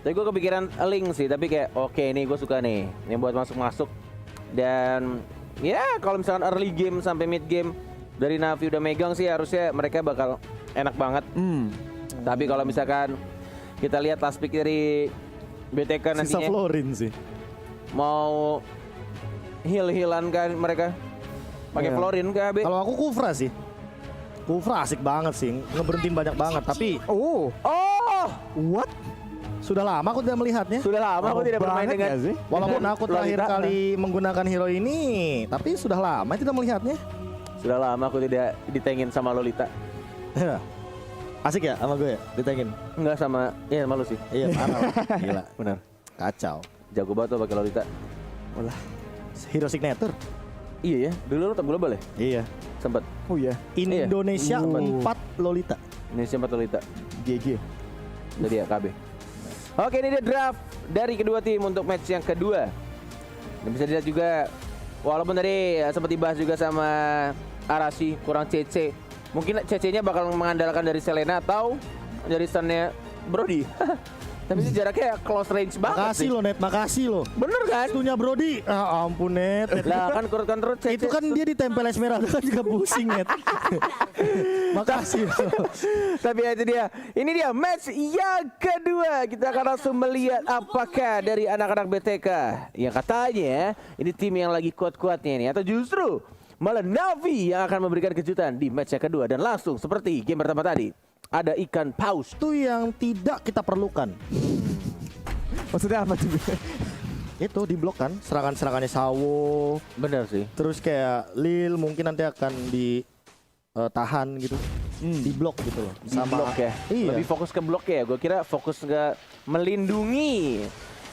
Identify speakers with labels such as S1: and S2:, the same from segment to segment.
S1: Tapi gue kepikiran Link sih, tapi kayak oke nih gue suka nih. Ini buat masuk-masuk. Dan ya kalau misalkan early game sampai mid game dari Navi udah megang sih harusnya mereka bakal enak banget. Tapi kalau misalkan kita lihat last pick dari BTK
S2: Sisa
S1: nantinya
S2: Florin sih.
S1: mau heal-healan kan mereka pakai
S2: Iya.
S1: Florin ke AB.
S2: Kalau aku Kufra sih. Kufra asik banget sih, ngeberhentiin banyak banget. Tapi
S3: Oh, what?
S2: sudah lama aku tidak melihatnya.
S1: Sudah lama aku tidak bermain
S3: Banget
S1: dengan
S3: nggak sih?
S2: Walaupun aku terakhir
S1: Lolita.
S2: kali menggunakan hero ini, tapi sudah lama tidak melihatnya.
S1: Sudah lama aku tidak ditengin sama Lolita.
S2: Asik ya sama gue ya, ditengin.
S1: Enggak sama, ya malu sih.
S2: Iya, parah. Gila,
S1: Benar.
S2: kacau.
S1: Jago banget tuh pakai Lolita.
S3: Olah.
S2: Hero signature.
S1: Iya ya, dulu lu top global ya?
S2: Iya.
S1: Sempet.
S3: Oh iya,
S2: Indonesia
S3: Iya.
S2: 4 Lolita.
S1: Indonesia 4 Lolita.
S3: GG.
S1: Jadi ya KB. Oke, ini dia draft dari kedua tim untuk match yang kedua. Dan bisa dilihat juga, walaupun tadi sempat dibahas juga sama Arashi kurang CC. Mungkin CC-nya bakal mengandalkan dari Selena atau dari stunnya Brody. Tapi sih jaraknya close range banget
S2: Makasih
S1: sih.
S2: lo Net, makasih lo.
S1: Bener kan?
S2: Itunya Brody. Ah ampun Net.
S1: Lah kan kurut control CC.
S2: Itu kan dia ditempel Esmeralda kan juga pusing Net. Makasih.
S1: Tapi ya itu dia. Ini dia match yang kedua. Kita akan langsung melihat apakah dari anak-anak BTK yang katanya ini tim yang lagi kuat-kuatnya ini atau justru malah Navi yang akan memberikan kejutan di match yang kedua. Dan langsung seperti game pertama tadi ada ikan paus.
S2: Itu yang tidak kita perlukan.
S3: Maksudnya apa tuh?
S2: Itu di blok kan, serangan-serangannya Sawo.
S1: Bener sih.
S2: Terus kayak Lil mungkin nanti akan ditahan gitu. Di blok gitu loh.
S1: Di blok ya.
S2: Iya.
S1: Lebih fokus ke blok ya. Gue kira fokus ke melindungi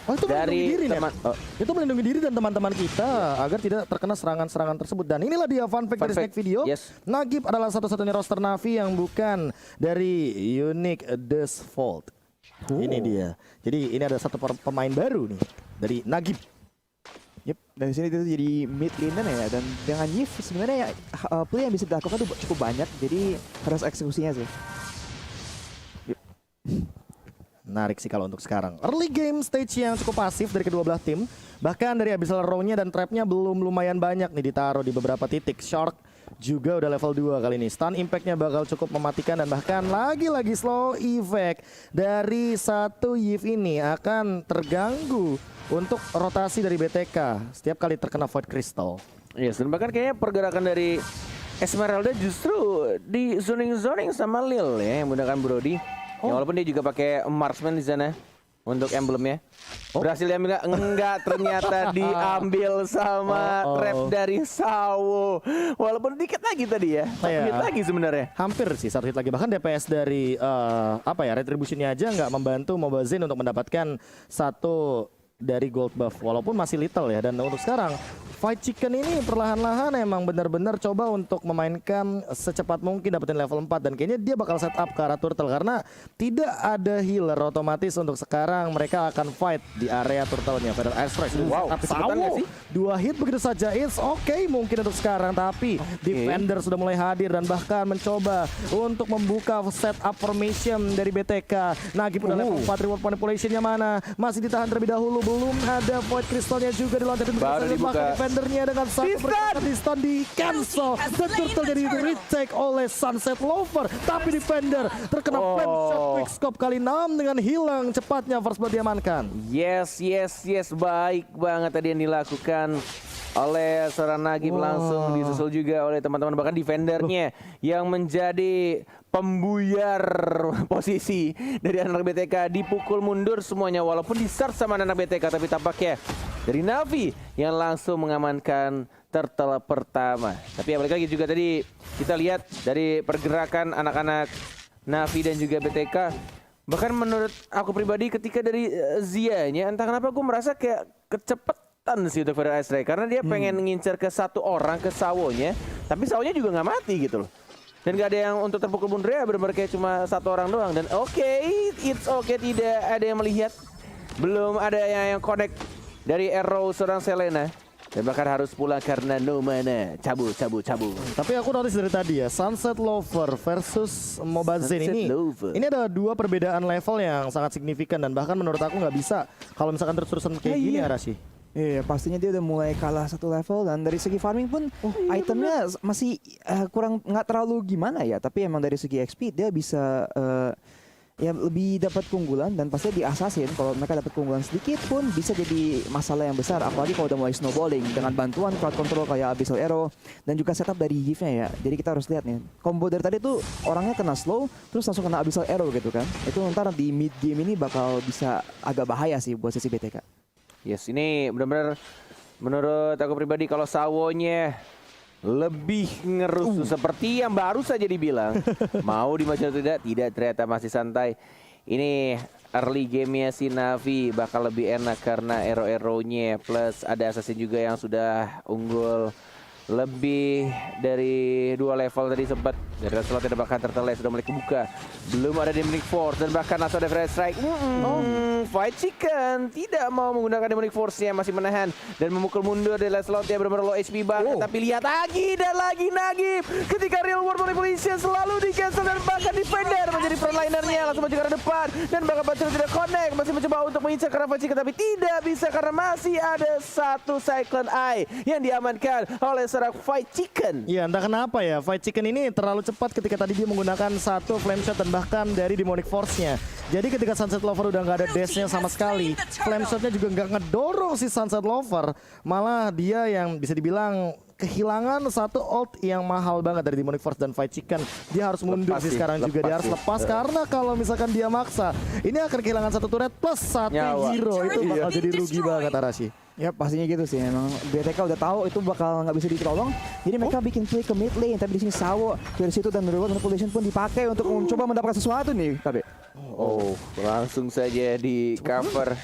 S2: Oh, itu
S1: dari
S2: melindungi diri, Net.
S1: teman. Oh,
S2: Itu melindungi diri dan teman-teman kita agar tidak terkena serangan-serangan tersebut. Dan inilah dia fun fact
S1: Fun
S2: dari
S1: fact,
S2: Snack Video.
S1: yes.
S2: Nagib adalah satu-satunya roster Navi yang bukan dari Unique Default. Ini dia. Jadi ini ada satu pemain baru nih dari Nagib.
S3: Yep, dari sini itu jadi mid laner ya, dan dengan Yif sebenarnya ya, play yang bisa dilakukan tuh cukup banyak, jadi harus eksekusinya sih.
S2: Menarik sih kalau untuk sekarang. Early game stage yang cukup pasif dari kedua belah tim. Bahkan dari Abyssal Row-nya dan trapnya belum lumayan banyak nih ditaruh di beberapa titik. Shark juga udah level 2 kali ini. Stun impact-nya bakal cukup mematikan dan bahkan lagi-lagi slow effect dari satu Yif ini akan terganggu untuk rotasi dari BTK setiap kali terkena Void Crystal.
S1: yes, dan bahkan kayaknya pergerakan dari Esmeralda justru di zoning sama Lil ya yang menggunakan Brody. Ya, walaupun dia juga pakai marksman di sana untuk emblemnya. Berhasil diambil enggak ternyata diambil sama trap dari Sawo. Walaupun dikit lagi tadi ya.
S2: Iya.
S1: Dikit lagi sebenarnya.
S2: Hampir sih satu hit lagi. Bahkan DPS dari Retribution-nya aja nggak membantu Mobazin untuk mendapatkan satu dari gold buff. Walaupun masih little ya. Dan untuk sekarang Fight Chicken ini perlahan-lahan emang benar-benar coba untuk memainkan secepat mungkin dapetin level 4. Dan kayaknya dia bakal set up ke arah turtle karena tidak ada healer. Otomatis untuk sekarang mereka akan fight di area turtle-nya. Feather Airstrike.
S1: Wow,
S2: Tapi
S1: kecepatan nggak sih?
S2: 2 hit begitu saja. It's okay mungkin untuk sekarang. Tapi defender sudah mulai hadir dan bahkan mencoba untuk membuka setup formation dari BTK. Nagib udah level 4, reward manipulation-nya mana? Masih ditahan terlebih dahulu. Belum ada Void Crystal-nya juga dilontarin.
S1: Baru dibuka.
S2: Defendernya dengan satu pergerakan di stun di cancel. Dan turtle jadi retake oleh Sunset Lover. Tapi defender terkena flame shot quickscope kali 6 dengan hilang cepatnya. First blood diamankan.
S1: Yes. Baik banget tadi yang dilakukan oleh seorang Nagib. Langsung disusul juga oleh teman-teman. Bahkan defendernya yang menjadi pembuyar posisi dari anak BTK dipukul mundur semuanya. Walaupun di-search sama anak BTK. Tapi tampaknya dari Navi yang langsung mengamankan turtle pertama. Tapi ya balik lagi juga tadi kita lihat dari pergerakan anak-anak Navi dan juga BTK. Bahkan menurut aku pribadi ketika dari Zia-nya entah kenapa gue merasa kayak kecepetan sih untuk Feather Airstrike. Karena dia pengen ngincer ke satu orang, ke Sawo-nya. Tapi Sawo-nya juga nggak mati gitu loh. Dan gak ada yang untuk terpukul mundur ya, benar-benar kayak cuma satu orang doang. Dan it's okay tidak ada yang melihat. Belum ada yang connect dari arrow seorang Selena. Dan bahkan harus pulang karena no mana. Cabut.
S2: Tapi aku notice dari tadi ya, Sunset Lover versus Mobazin
S1: Sunset
S2: ini.
S1: Lover.
S2: Ini ada dua perbedaan level yang sangat signifikan dan bahkan menurut aku nggak bisa kalau misalkan terus-terusan kayak gini Arashi.
S3: Iya, pastinya dia udah mulai kalah satu level dan dari segi farming pun itemnya masih kurang nggak terlalu gimana ya. Tapi emang dari segi XP dia bisa ya lebih dapat keunggulan dan pasti di assassin kalau mereka dapat keunggulan sedikit pun bisa jadi masalah yang besar apalagi kalau udah mulai snowballing dengan bantuan crowd control kayak Abyssal Arrow dan juga setup dari Yves-nya ya. Jadi kita harus lihat nih combo dari tadi tuh orangnya kena slow terus langsung kena Abyssal Arrow gitu kan. Itu ntar di mid game ini bakal bisa agak bahaya sih buat sisi BTK.
S1: Yes, ini benar-benar menurut aku pribadi kalau Sawonya lebih ngerusuh seperti yang baru saja dibilang. Mau dimaju atau tidak ternyata masih santai. Ini early gamenya si Navi bakal lebih enak karena arrow-arrow-nya plus ada assassin juga yang sudah unggul lebih dari 2 level tadi sempat dari slot tidak bahkan tertelai sudah mulai kebuka. Belum ada Demonic Force dan bahkan langsung ada Fresh Strike. Fight Chicken tidak mau menggunakan Demonic Force-nya, masih menahan dan memukul mundur dari slot yang benar-benar low HP banget. Tapi lihat lagi dan lagi Nagib ketika Real World Manipulation selalu di cancel dan bahkan Defender menjadi frontlinernya langsung maju ke arah depan dan bahkan Bachelor tidak connect, masih mencoba untuk mengincar karena Fight Chicken tapi tidak bisa karena masih ada satu Cyclone Eye yang diamankan oleh seorang Fight Chicken.
S2: Iya, entah kenapa ya Fight Chicken ini terlalu cepat ketika tadi dia menggunakan satu flame shot dan bahkan dari Demonic Force-nya. Jadi ketika Sunset Lover udah nggak ada dash-nya sama sekali, flame shot-nya juga nggak ngedorong si Sunset Lover, malah dia yang bisa dibilang kehilangan satu ult yang mahal banget dari Demonic Force dan Fight Chicken. Dia harus mundur sih sekarang juga, dia harus lepas karena kalau misalkan dia maksa, ini akan kehilangan satu turret plus satu hero, itu bakal jadi rugi banget Arashi.
S3: Ya pastinya gitu sih, memang BTK udah tahu itu bakal nggak bisa ditolong, jadi mereka bikin play ke mid lane. Tapi di sini Sawo dari situ dan Real World Manipulation pun dipakai untuk mencoba mendapatkan sesuatu nih, KB.
S1: Langsung saja di cover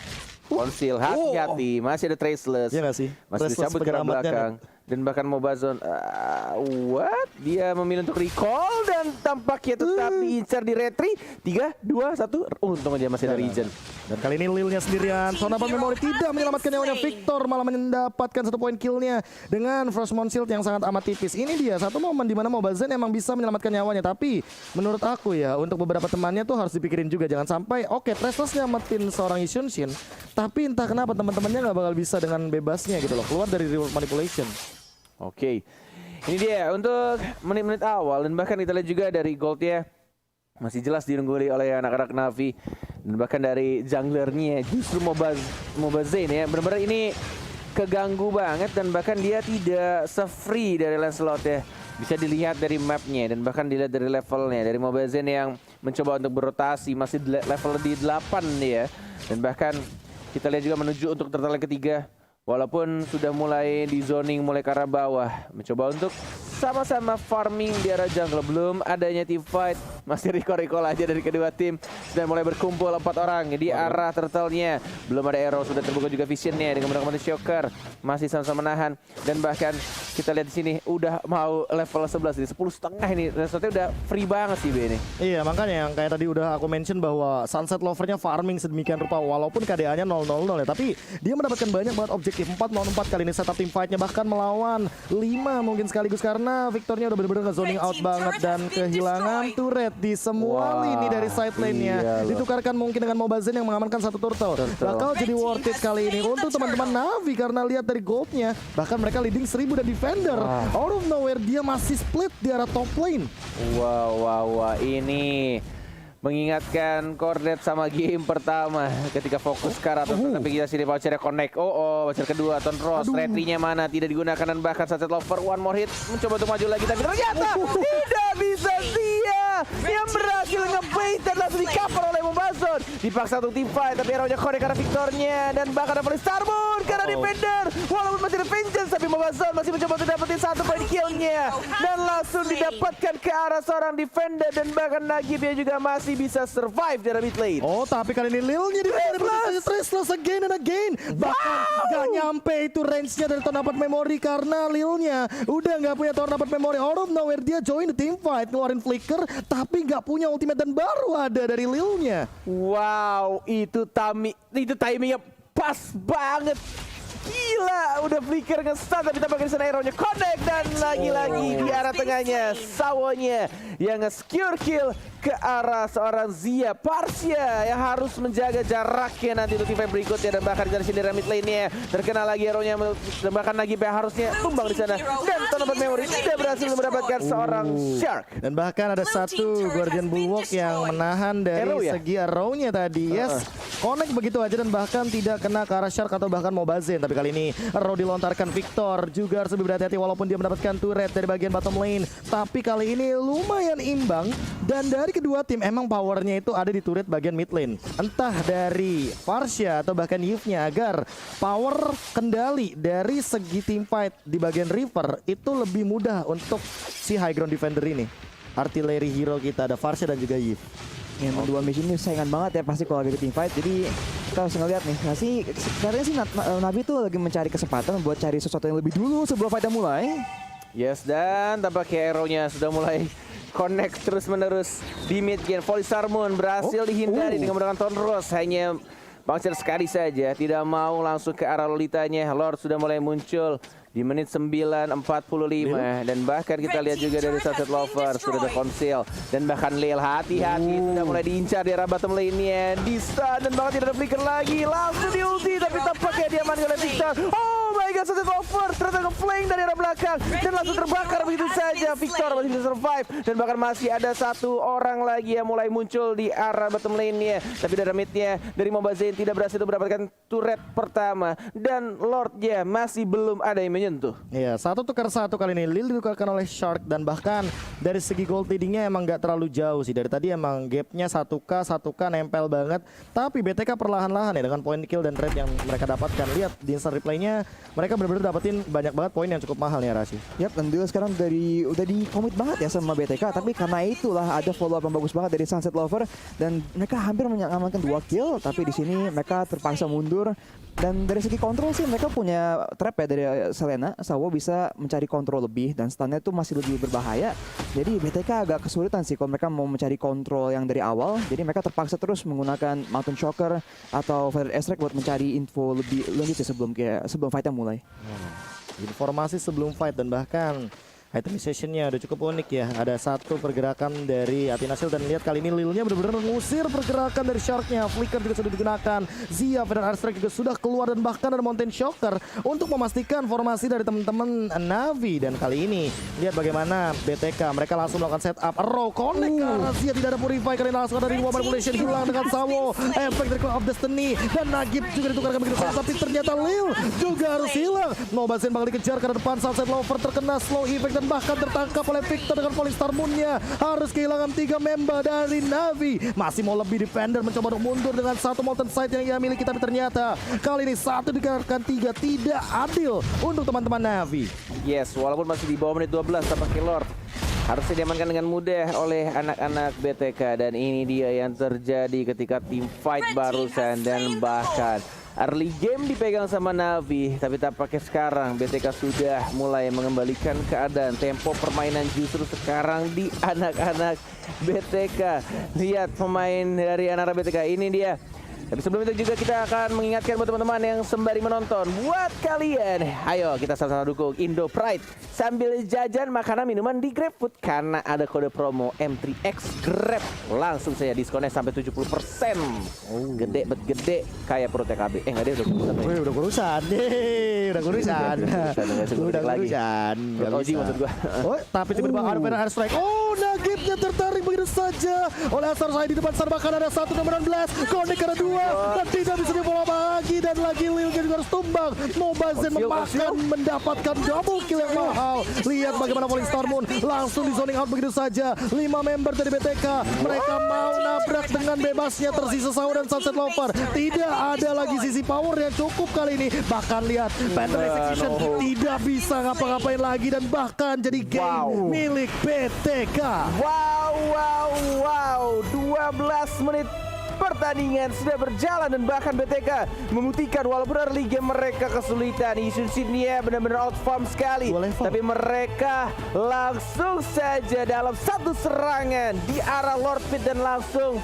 S1: Conceal, hati-hati, masih ada Traceless,
S2: Iya nggak sih?
S1: masih disambut ke arah belakang. Dan bahkan Mobazon, dia memilih untuk recall dan tampaknya tetap diincar di retry. 3, 2, 1, untung aja masih ada regen.
S2: Dan kali ini Lilnya sendirian, Sonapan Memory tidak menyelamatkan nyawanya Victor, malah mendapatkan 1 poin killnya dengan Frostmourne Shield yang sangat amat tipis. Ini dia satu momen di mana Mobazon emang bisa menyelamatkan nyawanya, tapi menurut aku ya untuk beberapa temannya tuh harus dipikirin juga, jangan sampai Traceless nyamatin seorang Isunshin, tapi entah kenapa teman-temannya nggak bakal bisa dengan bebasnya gitu loh keluar dari Real World Manipulation.
S1: Oke, ini dia untuk menit-menit awal dan bahkan kita lihat juga dari goldnya masih jelas diungguli oleh anak-anak Navi dan bahkan dari junglernya justru Mobazin ya, benar-benar ini keganggu banget dan bahkan dia tidak se-free dari Lancelot ya. Bisa dilihat dari mapnya dan bahkan dilihat dari levelnya dari Mobazin yang mencoba untuk berotasi masih level di 8 dia dan bahkan kita lihat juga menuju untuk turtle ketiga. Walaupun sudah mulai di zoning mulai ke arah bawah, mencoba untuk sama-sama farming di arah jungle. Belum adanya team fight, masih recall aja dari kedua tim. Sudah mulai berkumpul 4 orang di arah turtle-nya. Belum ada arrow, sudah terbuka juga vision-nya dengan menggunakan shocker. Masih sama-sama menahan dan bahkan kita lihat di sini udah mau level 11 di 10,5 ini. Resotnya udah free banget sih B ini.
S2: Iya, makanya yang kayak tadi udah aku mention bahwa Sunset Lover-nya farming sedemikian rupa walaupun KDA-nya 0-0 ya, tapi dia mendapatkan banyak banget objektif 4 lawan 4 kali ini setup tim fight-nya bahkan melawan 5 mungkin sekaligus karena Victornya udah bener-bener nge-zoning out banget dan kehilangan turret di semua lini dari side lane-nya. Ditukarkan mungkin dengan Mobazin yang mengamankan satu turtle. Bakal jadi worth it kali ini untuk teman-teman Navi karena lihat dari goldnya bahkan mereka leading 1000 dan defender. Out of nowhere dia masih split di arah top lane.
S1: Wow, ini mengingatkan Cornet sama game pertama ketika fokus ke arah tapi kita sini vouchernya connect. Voucher kedua Ton Ross, retry-nya mana tidak digunakan dan bahkan Sunset Lover one more hit mencoba untuk maju lagi tapi ternyata tidak bisa dia yang berhasil nge-bait dan langsung di cover oleh Mobazon. Dipaksa untuk team fight tapi arrow-nya connect karena Victornya dan bahkan ada Starmoon karena defender. Walaupun masih ada Vengeance tapi Mobazon masih mencoba untuk dapetin 1 poin kill-nya dan langsung didapatkan ke arah seorang defender dan bahkan Nagibnya juga masih bisa survive dari mid lane.
S2: Tapi kali ini Lilnya di Traceless again and again. Bahkan gak nyampe itu range-nya dari Tornapot Memory karena Lilnya udah gak punya Tornapot Memory. Out of nowhere dia join the team fight, ngeluarin flicker tapi gak punya ultimate dan baru ada dari Lilnya.
S1: Wow, itu timingnya pas banget. Gila, udah flicker nge-stun tapi tampaknya di sana arrow-nya connect dan lagi-lagi di arah tengahnya Sawonya yang nge-secure kill ke arah seorang Zia Parsia yang harus menjaga jaraknya nanti untuk event berikutnya dan bahkan dari sini mid lane-nya terkena lagi arrow-nya dan bahkan lagi harusnya tumbang di sana dan Tournament Memory tidak berhasil mendapatkan seorang Shark.
S2: Dan bahkan ada satu Guardian Bulwark yang menahan dari
S1: Arrow ya?
S2: segi arrow-nya tadi. Yes, connect begitu aja dan bahkan tidak kena ke arah Shark atau bahkan Mobazen. Tapi kali ini arrow dilontarkan Victor juga harus lebih berhati-hati walaupun dia mendapatkan turret dari bagian bottom lane. Tapi kali ini lumayan imbang dan dari kedua tim emang powernya itu ada di turret bagian mid lane. Entah dari Farsha atau bahkan Yves-nya agar power kendali dari segi team fight di bagian river itu lebih mudah untuk si high ground defender ini. Artillery hero kita ada Farsha dan juga Yves.
S3: Memang dua mission ini saingan banget ya pasti kalau lagi di team fight. Jadi kita harus ngeliat nih. Katanya sih Navi tuh lagi mencari kesempatan buat cari sesuatu yang lebih dulu sebelum fightnya mulai.
S1: Yes, dan tampaknya arrow-nya sudah mulai connect terus-menerus di mid game. Volley Sarmon berhasil dihindari dengan menggunakan Tonros. Hanya Bangser sekali saja, tidak mau langsung ke arah Lolitanya. Lord sudah mulai muncul di menit 9.45 dan bahkan kita lihat juga dari Sunset Lover sudah ada conceal dan bahkan Lil hati-hati sudah mulai diincar di arah bottom lane-nya, di stun dan bahkan tidak ada flicker lagi, langsung di ulti tapi tampaknya diamankan oleh Victor. Oh my god, Sunset Lover ternyata nge-flank dari arah belakang dan langsung terbakar begitu saja. Victor masih bisa survive dan bahkan masih ada satu orang lagi yang mulai muncul di arah bottom lane-nya, tapi dari mid-nya dari Mobazen tidak berhasil mendapatkan turret pertama dan Lord-nya masih belum ada yang menyentuh.
S2: Iya, 1-1 kali ini Lil ditukarkan oleh Shark dan bahkan dari segi gold leadingnya emang gak terlalu jauh sih. Dari tadi emang gapnya 1K nempel banget. Tapi BTK perlahan-lahan ya dengan point kill dan trade yang mereka dapatkan. Lihat di instant replaynya mereka benar-benar dapetin banyak banget poin yang cukup mahal nih Rashi.
S3: Yap, dan dia sekarang udah di komit banget ya sama BTK. Tapi karena itulah ada follow up yang bagus banget dari Sunset Lover dan mereka hampir mengamankan 2 kill. Tapi di sini mereka terpaksa mundur. Dan dari segi kontrol sih mereka punya trap ya dari Selena. Sawo bisa mencari kontrol lebih dan stunnya itu masih lebih berbahaya. Jadi BTK agak kesulitan sih kalau mereka mau mencari kontrol yang dari awal. Jadi mereka terpaksa terus menggunakan Mountain Shocker atau Feather Airstrike buat mencari info lebih lanjut sih sebelum fightnya mulai.
S2: Informasi sebelum fight dan bahkan itemizationnya udah cukup unik ya. Ada satu pergerakan dari Atinasil dan lihat kali ini Lilnya benar-benar mengusir pergerakan dari Sharknya. Flicker juga sudah digunakan. Zia, Feather Airstrike juga sudah keluar dan bahkan ada Mountain Shocker untuk memastikan formasi dari teman-teman Navi. Dan kali ini lihat bagaimana BTK mereka langsung melakukan setup arrow connect ke arah Zia, tidak ada Purify kali ini langsung dari War Manipulation hilang dengan Sawo. Efek dari Cloud of Destiny dan Nagib juga ditukarkan begitu saja tapi ternyata Lil juga harus hilang. Mobazen bakal dikejar ke depan. Sunset Lover terkena slow effect dan bahkan tertangkap oleh Victor dengan Volley Starmoon-nya. Harus kehilangan 3 member dari Navi. Masih mau lebih defender mencoba untuk mundur dengan satu Molten Sight yang ia miliki, tapi ternyata kali ini 1 dikatakan 3 tidak adil untuk teman-teman Navi.
S1: Yes, walaupun masih di bawah menit 12 tampaknya Lord harusnya diamankan dengan mudah oleh anak-anak BTK dan ini dia yang terjadi ketika tim fight barusan dan bahkan early game dipegang sama Navi, tapi tampaknya sekarang BTK sudah mulai mengembalikan keadaan. Tempo permainan justru sekarang di anak-anak BTK. Lihat pemain dari anak-anak BTK ini dia. Tapi sebelum itu juga kita akan mengingatkan buat teman-teman yang sembari menonton, buat kalian, ayo kita sama-sama dukung Indo Pride sambil jajan makanan minuman di GrabFood karena ada kode promo M3X Grab. Langsung saya diskonnya sampai 70%. Gede bet gede kayak perut TKB. Enggak deh, udah kurusan.
S2: Wih, udah kurusan deh, udah kurusan. Udah kurusan.
S1: Oji maksud gua.
S2: Oh, tapi tiba-tiba ada Feather Airstrike. Oh, Nagibnya tertarik begitu saja oleh Asar Sai di depan sana, bahkan ada 1 nomor 16. Connect ada 2 dan tidak bisa dibawa lagi dan lagi Lilnya juga harus tumbang. Mobazen mendapatkan double kill yang mahal. Lihat bagaimana Volley Starmoon langsung di zoning out begitu saja. 5 member dari BTK mereka mau nabrak dengan bebasnya. Tersisa Sawo dan Sunset Lover. Tidak ada lagi sisi power yang cukup kali ini. Bahkan lihat Panther Execution tidak bisa ngapa-ngapain lagi dan bahkan jadi game milik BTK.
S1: Wow, 12 menit pertandingan sudah berjalan dan bahkan BTK membuktikan walaupun early game mereka kesulitan. Yishun Sydney benar-benar outform sekali, tapi mereka langsung saja dalam satu serangan di arah Lord Pit dan langsung